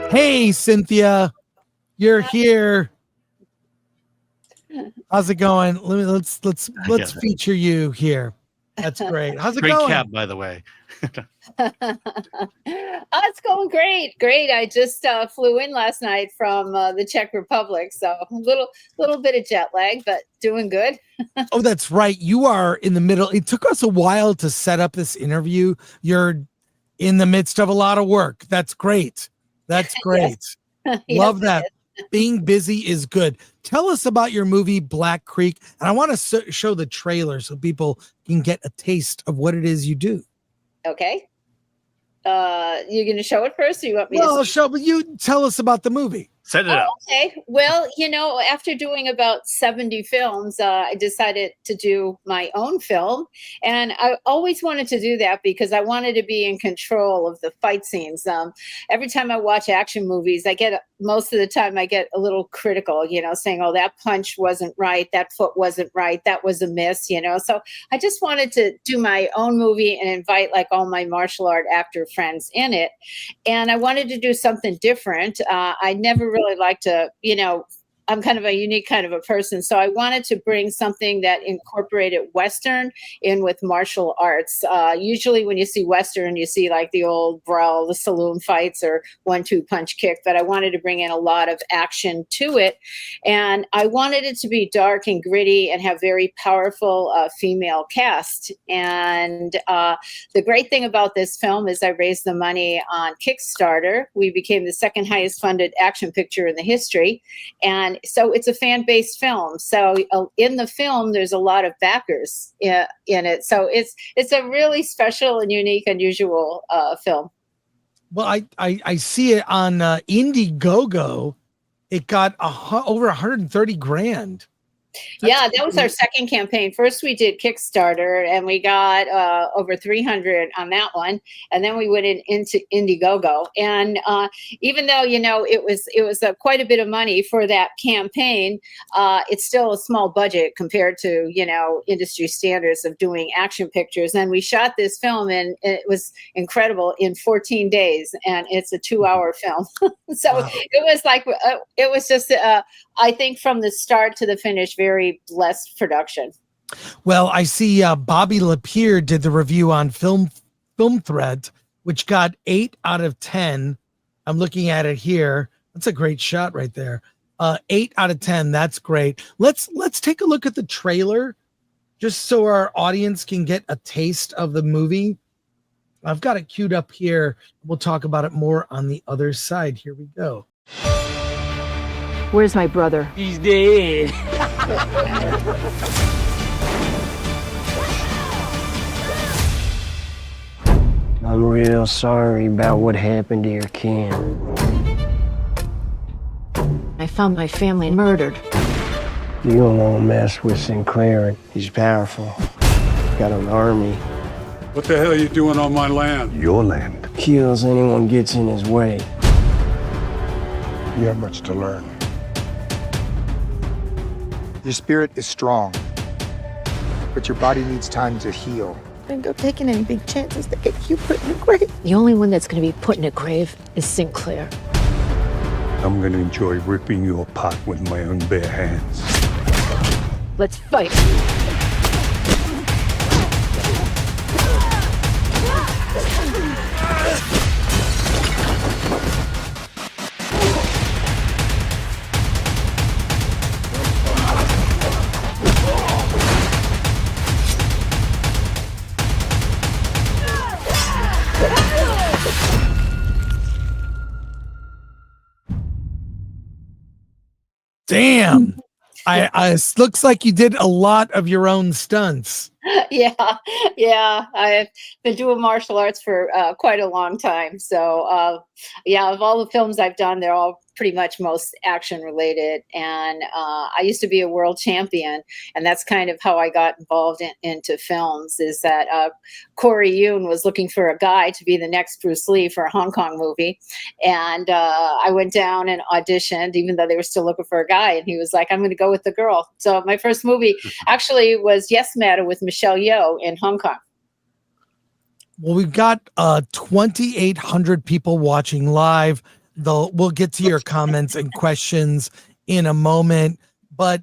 Hey, Cynthia, you're here. How's it going? Let's feature you here. That's great. How's it Great going? cab, by the way. It's going great. I just flew in last night from the Czech Republic, so a little bit of jet lag, but doing good. Oh, that's right. You are in the middle. It took us a while to set up this interview. You're in the midst of a lot of work. That's great. That's great. Love that. Being busy is good. Tell us about your movie Black Creek, and I want to show the trailer so people can get a taste of what it is you do. Okay. You're going to show it first, or you want me to show? But you tell us about the movie. Set it up. Okay. Well, after doing about 70 films, I decided to do my own film. And I always wanted to do that because I wanted to be in control of the fight scenes. Every time I watch action movies, most of the time I get a little critical, saying, oh, that punch wasn't right. That foot wasn't right. That was a miss, So I just wanted to do my own movie and invite like all my martial art actor friends in it. And I wanted to do something different. I never really like to, I'm kind of a unique kind of a person. So I wanted to bring something that incorporated Western in with martial arts. Usually when you see Western, you see like the old brawl, the saloon fights or 1-2 punch kick, but I wanted to bring in a lot of action to it. And I wanted it to be dark and gritty and have very powerful female cast. And the great thing about this film is I raised the money on Kickstarter. We became the second highest funded action picture in the history. And so it's a fan-based film. So in the film, there's a lot of backers in it. So it's a really special and unique, unusual film. Well, I see it on Indiegogo. It got over 130 grand. Yeah, that was our second campaign. First, we did Kickstarter, and we got over 300 on that one, and then we went into Indiegogo. And even though it was quite a bit of money for that campaign, it's still a small budget compared to industry standards of doing action pictures. And we shot this film, and it was incredible in 14 days, and it's a 2-hour film. So wow. It was just I think from the start to the finish, very blessed production. Well, I see Bobby Lapierre did the review on Film Thread, which got 8 out of 10. I'm looking at it here. That's a great shot right there. 8 out of 10. That's great. Let's take a look at the trailer just so our audience can get a taste of the movie. I've got it queued up here. We'll talk about it more on the other side. Here we go. Where's my brother? He's dead. I'm real sorry about what happened to your kin. I found my family murdered. You don't want to mess with Sinclair. He's powerful. Got an army. What the hell are you doing on my land? Your land. Kills anyone gets in his way. You have much to learn. Your spirit is strong, but your body needs time to heal. Don't go taking any big chances to get you put in a grave. The only one that's going to be put in a grave is Sinclair. I'm going to enjoy ripping you apart with my own bare hands. Let's fight. Damn. It looks like you did a lot of your own stunts. Yeah. I've been doing martial arts for quite a long time. So, of all the films I've done, they're all pretty much most action related. And I used to be a world champion, and that's kind of how I got involved into films, is that Corey Yoon was looking for a guy to be the next Bruce Lee for a Hong Kong movie. And I went down and auditioned, even though they were still looking for a guy. And he was like, I'm going to go with the girl. So my first movie actually was Yes Matter with Michelle Yeoh in Hong Kong. Well, we've got 2,800 people watching live. we'll get to your comments and questions in a moment. But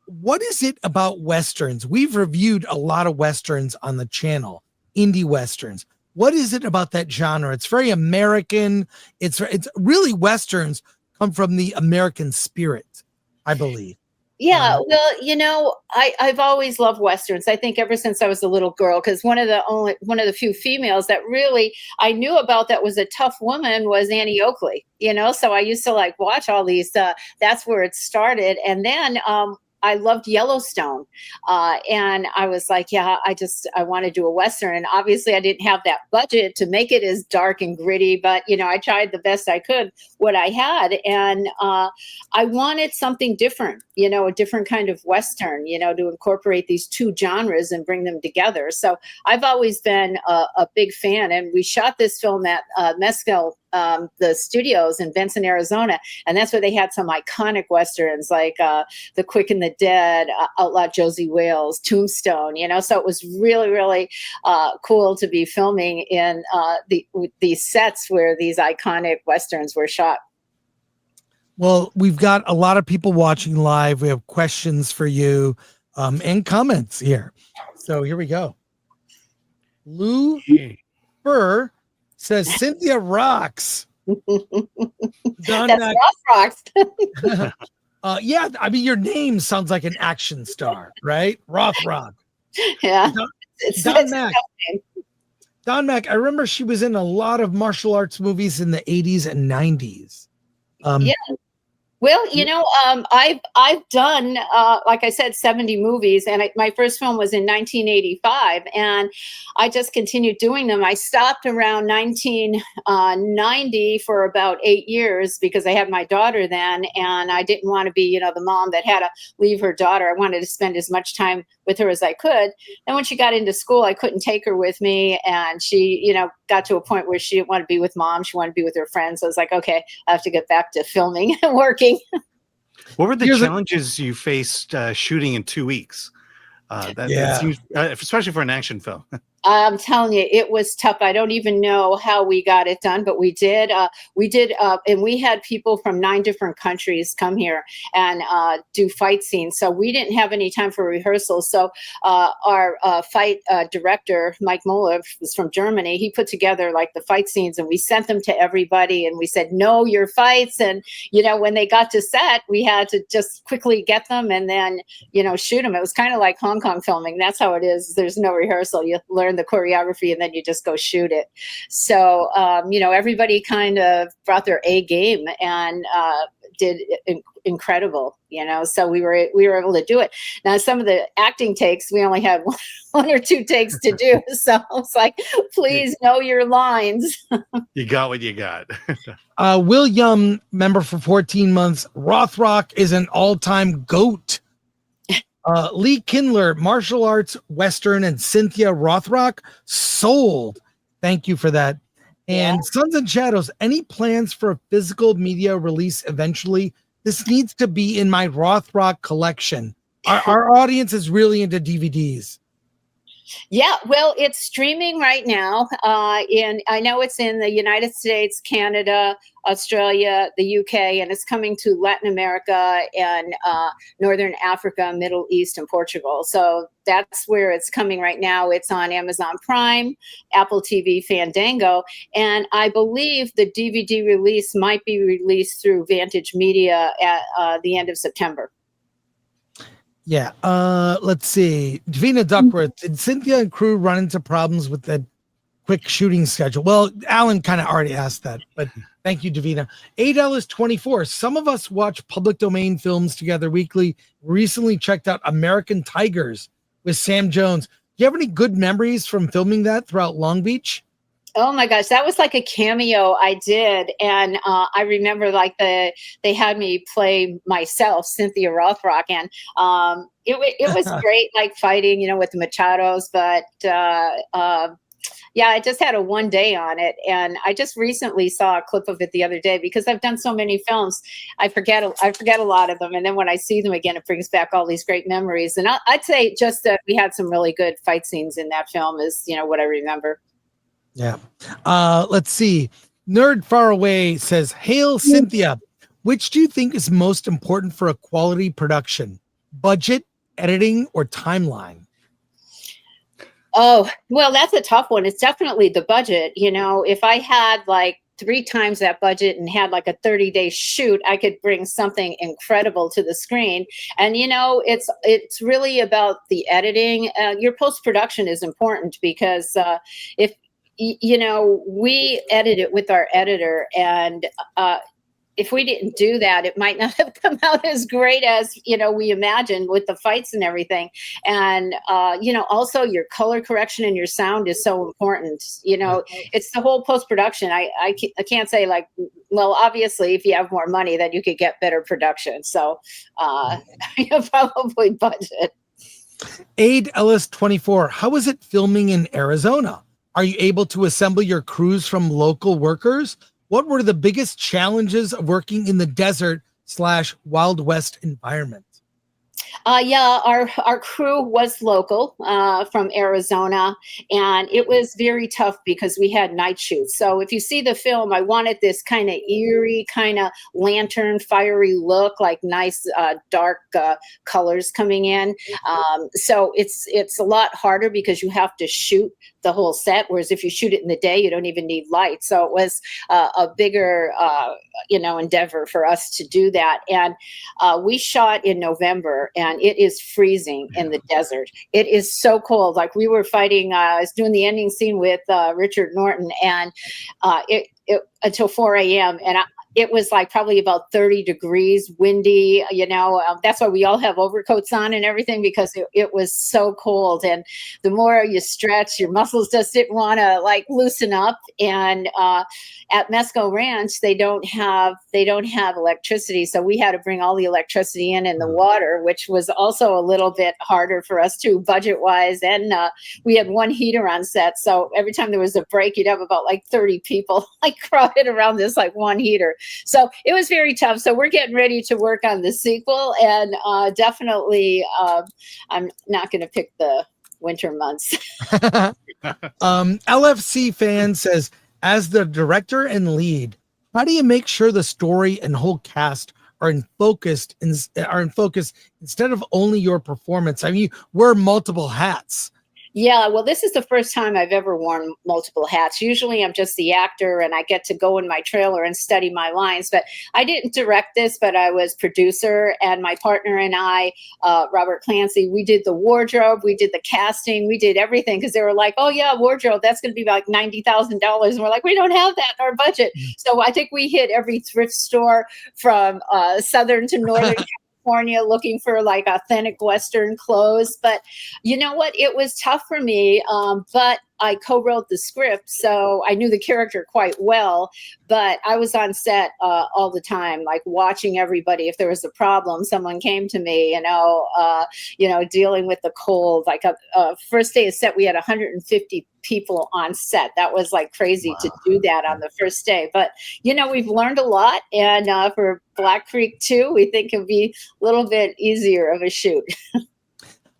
what is it about Westerns? We've reviewed a lot of Westerns on the channel, indie Westerns. What is it about that genre? It's very American. It's really Westerns come from the American spirit, I believe. Yeah, well, I've always loved Westerns. I think ever since I was a little girl, because one of the few females that really I knew about that was a tough woman was Annie Oakley, so I used to like watch all these, that's where it started. And then, I loved Yellowstone. And I was like, yeah, I want to do a Western. And obviously I didn't have that budget to make it as dark and gritty, but I tried the best I could, what I had. And I wanted something different, a different kind of Western, to incorporate these two genres and bring them together. So I've always been a big fan. And we shot this film at Mescal, the studios in Benson, Arizona. And that's where they had some iconic Westerns like The Quick and the Dead, Outlaw Josie Wales, Tombstone, so it was really, really cool to be filming in these sets where these iconic Westerns were shot. Well, we've got a lot of people watching live. We have questions for you and comments here. So here we go. Lou Burr says Cynthia rocks. That's rocks. Yeah, I mean, your name sounds like an action star, right? Rothrock. Yeah. Don Mack, I remember she was in a lot of martial arts movies in the 80s and 90s. Yeah. Well, I've done, like I said, 70 movies, and my first film was in 1985, and I just continued doing them. I stopped around 1990 for about 8 years because I had my daughter then, and I didn't want to be, the mom that had to leave her daughter. I wanted to spend as much time with her as I could. And when she got into school, I couldn't take her with me, and she, got to a point where she didn't want to be with mom. She wanted to be with her friends. So I was like, okay, I have to get back to filming and working. What were the challenges you faced shooting in 2 weeks? That seems, especially for an action film. I'm telling you, it was tough. I don't even know how we got it done, but we did. And we had people from 9 different countries come here and do fight scenes. So we didn't have any time for rehearsals. So our fight director, Mike Muller, was from Germany. He put together like the fight scenes, and we sent them to everybody. And we said, know your fights. And, when they got to set, we had to just quickly get them and then, shoot them. It was kind of like Hong Kong filming. That's how it is. There's no rehearsal. You learn the choreography and then you just go shoot it. So, everybody kind of brought their A game and did incredible, so we were able to do it. Now, some of the acting takes, we only had one or two takes to do. So it's like, please know your lines. You got what you got. William, member for 14 months. Rothrock is an all-time GOAT. Lee Kindler, martial arts, Western, and Cynthia Rothrock, sold. Thank you for that. And Sons and Shadows, any plans for a physical media release eventually? This needs to be in my Rothrock collection. Our audience is really into DVDs. Yeah, well, it's streaming right now. And I know it's in the United States, Canada, Australia, the UK, and it's coming to Latin America and Northern Africa, Middle East, and Portugal. So that's where it's coming right now. It's on Amazon Prime, Apple TV, Fandango. And I believe the DVD release might be released through Vantage Media at the end of September. Yeah. Let's see. Davina Duckworth, did Cynthia and crew run into problems with the quick shooting schedule? Well, Alan kind of already asked that, but thank you, Davina. $8.24. Some of us watch public domain films together weekly. Recently checked out American Tigers with Sam Jones. Do you have any good memories from filming that throughout Long Beach? Oh my gosh, that was like a cameo I did. And I remember like they had me play myself, Cynthia Rothrock. And it was great, like fighting, with the Machados. But yeah, I just had a one day on it. And I just recently saw a clip of it the other day because I've done so many films. I forget a lot of them. And then when I see them again, it brings back all these great memories. And I'd say just that we had some really good fight scenes in that film is, what I remember. Yeah. Let's see. Nerd Far Away says, "Hail Cynthia. Which do you think is most important for a quality production? Budget, editing, or timeline?" Oh, well, that's a tough one. It's definitely the budget. You know, if I had like 3 times that budget and had like a 30-day shoot, I could bring something incredible to the screen. And you know, it's really about the editing. Your post-production is important because if you know, we edit it with our editor, and if we didn't do that, it might not have come out as great as, you know, we imagined with the fights and everything. And, you know, also your color correction and your sound is so important. You know, it's the whole post-production. I can't say like, well, obviously if you have more money, then you could get better production. So probably budget. Aid Ellis 24. How is it filming in Arizona? Are you able to assemble your crews from local workers? What were the biggest challenges of working in the desert / Wild West environment? Yeah, our crew was local from Arizona, and it was very tough because we had night shoots. So if you see the film, I wanted this kind of eerie, kind of lantern, fiery look, like nice dark colors coming in. So it's a lot harder because you have to shoot the whole set, whereas if you shoot it in the day, you don't even need light. So it was a bigger, you know, endeavor for us to do that. And we shot in November, and it is freezing in the desert. It is so cold. Like we were fighting, I was doing the ending scene with Richard Norton, and it until 4 a.m. and it was like probably about 30 degrees, windy, you know, that's why we all have overcoats on and everything, because it was so cold. And the more you stretch, your muscles just didn't want to like loosen up. And at Mesco Ranch, they don't have electricity. So we had to bring all the electricity in the water, which was also a little bit harder for us too, budget wise. And we had one heater on set. So every time there was a break, you'd have about like 30 people like crowded around this like one heater. So it was very tough. So we're getting ready to work on the sequel, and definitely I'm not going to pick the winter months. LFC fan says, as the director and lead, how do you make sure the story and whole cast are in focus instead of only your performance? I mean, you wear multiple hats. Yeah, well, this is the first time I've ever worn multiple hats. Usually I'm just the actor and I get to go in my trailer and study my lines, but I didn't direct this, but I was producer, and my partner and I, Robert Clancy, we did the wardrobe, we did the casting, we did everything, because they were like, oh yeah, wardrobe, that's going to be like $90,000. And we're like, we don't have that in our budget. So I think we hit every thrift store from Southern to Northern California looking for like authentic Western clothes. But you know what? It was tough for me. But I co-wrote the script, so I knew the character quite well, but I was on set all the time, like watching everybody. If there was a problem, someone came to me, dealing with the cold. Like a first day of set, we had 150 people on set. That was like crazy to do that on the first day. But, you know, we've learned a lot. And for Black Creek 2, we think it'll be a little bit easier of a shoot.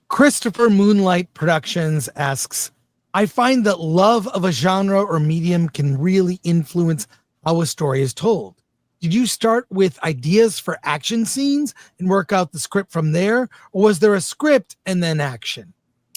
Christopher Moonlight Productions asks, I find that love of a genre or medium can really influence how a story is told. Did you start with ideas for action scenes and work out the script from there? Or was there a script and then action?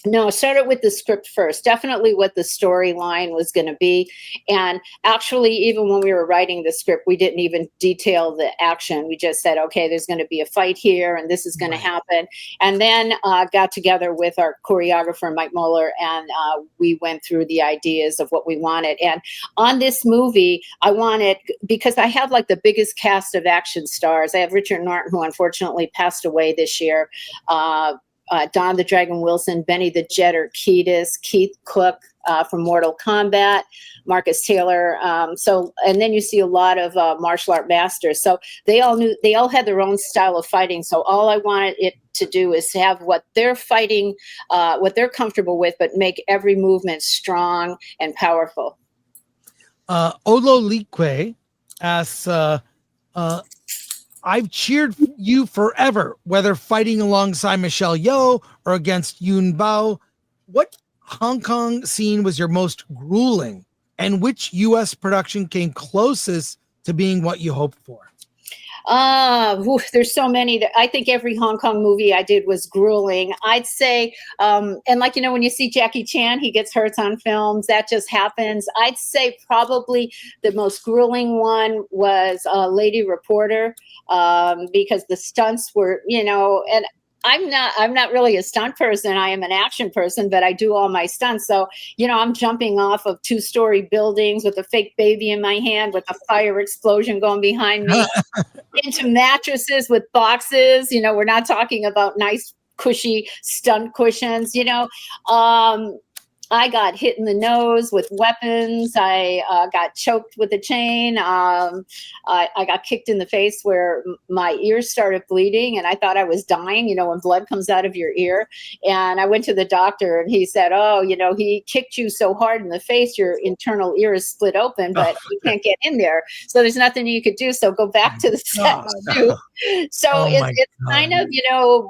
No, I started with the script first, definitely what the storyline was going to be. And actually, even when we were writing the script, we didn't even detail the action. We just said, okay, there's going to be a fight here and this is going to happen. And then got together with our choreographer, Mike Muller, and we went through the ideas of what we wanted. And on this movie, I wanted, because I have like the biggest cast of action stars. I have Richard Norton, who unfortunately passed away this year. Don the Dragon Wilson, Benny the Jetter Kiedis, Keith Cook from Mortal Kombat, Marcus Taylor. And then you see a lot of martial art masters. So they all had their own style of fighting. So all I wanted it to do is have what they're fighting, what they're comfortable with, but make every movement strong and powerful. Ololique asks, I've cheered you forever, whether fighting alongside Michelle Yeoh or against Yun Bao. What Hong Kong scene was your most grueling? And which U.S. production came closest to being what you hoped for? There's so many. I think every Hong Kong movie I did was grueling. I'd say, and like, when you see Jackie Chan, he gets hurt on films. That just happens. I'd say probably the most grueling one was Lady Reporter, because the stunts were, and I'm not really a stunt person. I am an action person, but I do all my stunts. So, I'm jumping off of 2-story buildings with a fake baby in my hand with a fire explosion going behind me into mattresses with boxes. We're not talking about nice, cushy stunt cushions, I got hit in the nose with weapons. I got choked with a chain. I got kicked in the face where my ears started bleeding, and I thought I was dying, when blood comes out of your ear. And I went to the doctor, and he said, oh, he kicked you so hard in the face, your internal ear is split open, but you can't get in there. So there's nothing you could do. So go back to the set. So it's kind of,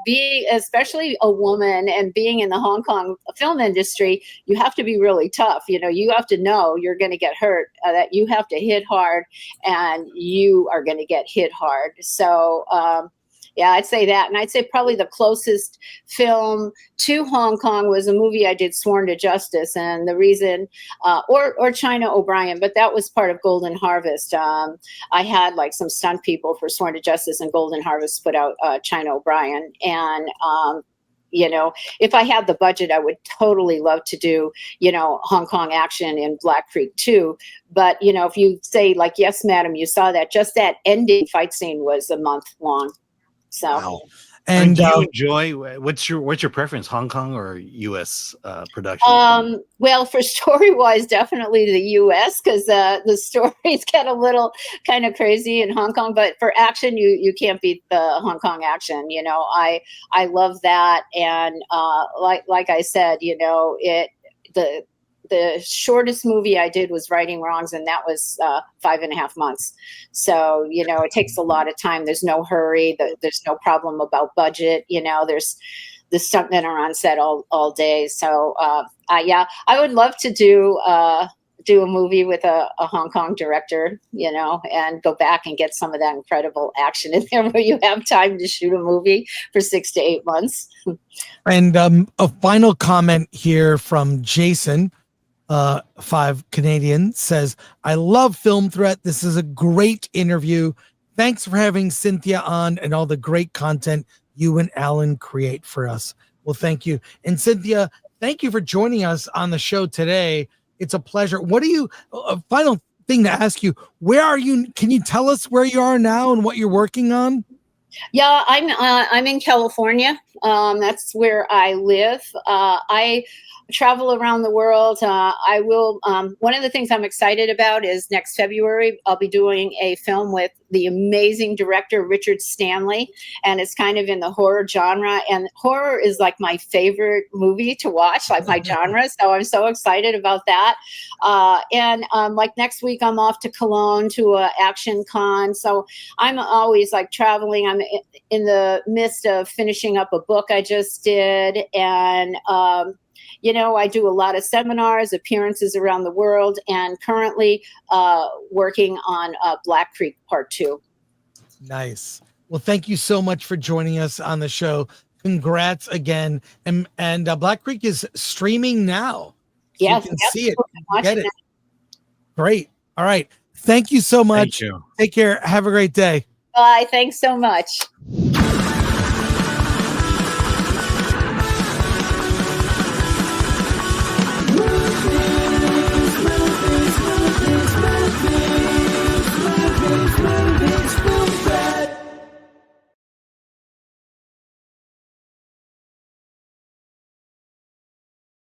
being, especially a woman and being in the Hong Kong film industry, you have to be really tough. You have to know you're going to get hurt, that you have to hit hard, and you are going to get hit hard. So, yeah, I'd say that. And I'd say probably the closest film to Hong Kong was a movie I did, Sworn to Justice. And the reason, or China O'Brien, but that was part of Golden Harvest. I had like some stunt people for Sworn to Justice, and Golden Harvest put out China O'Brien. And, if I had the budget, I would totally love to do, Hong Kong action in Black Creek too. But, if you say like, yes, madam, you saw that, just that ending fight scene was a month long. So, wow. And do you enjoy, what's your preference, Hong Kong or U.S. production? Well, for story wise, definitely the U.S. because the stories get a little kind of crazy in Hong Kong. But for action, you can't beat the Hong Kong action. I love that, and like I said, the shortest movie I did was Righting Wrongs, and that was 5.5 months. So, it takes a lot of time. There's no hurry. There's no problem about budget. There's the stuntmen are on set all day. So, yeah, I would love to do a movie with a Hong Kong director, and go back and get some of that incredible action in there where you have time to shoot a movie for 6 to 8 months. And a final comment here from Jason. 5 Canadian says, I love Film Threat. This is a great interview. Thanks for having Cynthia on and all the great content you and Alan create for us. Well, thank you. And Cynthia, thank you for joining us on the show today. It's a pleasure. What do you, final thing to ask you, where are you? Can you tell us where you are now and what you're working on? Yeah, I'm in California. That's where I live. I travel around the world. I will. One of the things I'm excited about is next February, I'll be doing a film with the amazing director, Richard Stanley. And it's kind of in the horror genre. And horror is like my favorite movie to watch, like my genre. So I'm so excited about that. And like next week, I'm off to Cologne to a Action Con. So I'm always like traveling. I'm in the midst of finishing up a book I just did. And, I do a lot of seminars, appearances around the world, and currently working on Black Creek Part 2. Nice. Well, thank you so much for joining us on the show. Congrats again. And Black Creek is streaming now. So yes, you can see it. Get it. Great. All right. Thank you so much. Thank you. Take care. Have a great day. Bye. Thanks so much.